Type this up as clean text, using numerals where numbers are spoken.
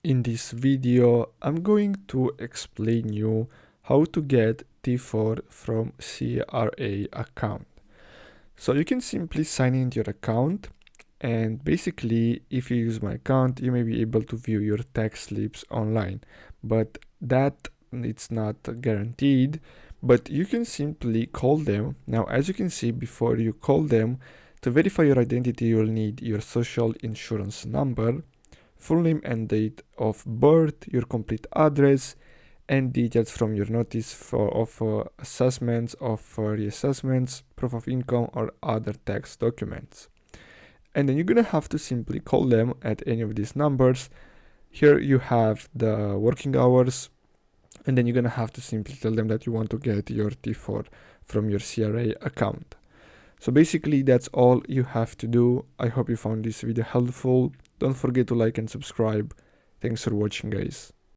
In this video, I'm going to explain you how to get T4 from CRA account. So you can simply sign into your account, and basically if you use my account, you may be able to view your tax slips online, but that it's not guaranteed. But you can simply call them. Now, as you can see, before you call them, to verify your identity, you'll need your social insurance number, full name and date of birth, your complete address, and details from your notice of assessments, of reassessments, proof of income, or other tax documents. And then you're gonna have to simply call them at any of these numbers. Here you have the working hours, and then you're gonna have to simply tell them that you want to get your T4 from your CRA account. So basically that's all you have to do. I hope you found this video helpful. Don't forget to like and subscribe. Thanks for watching, guys.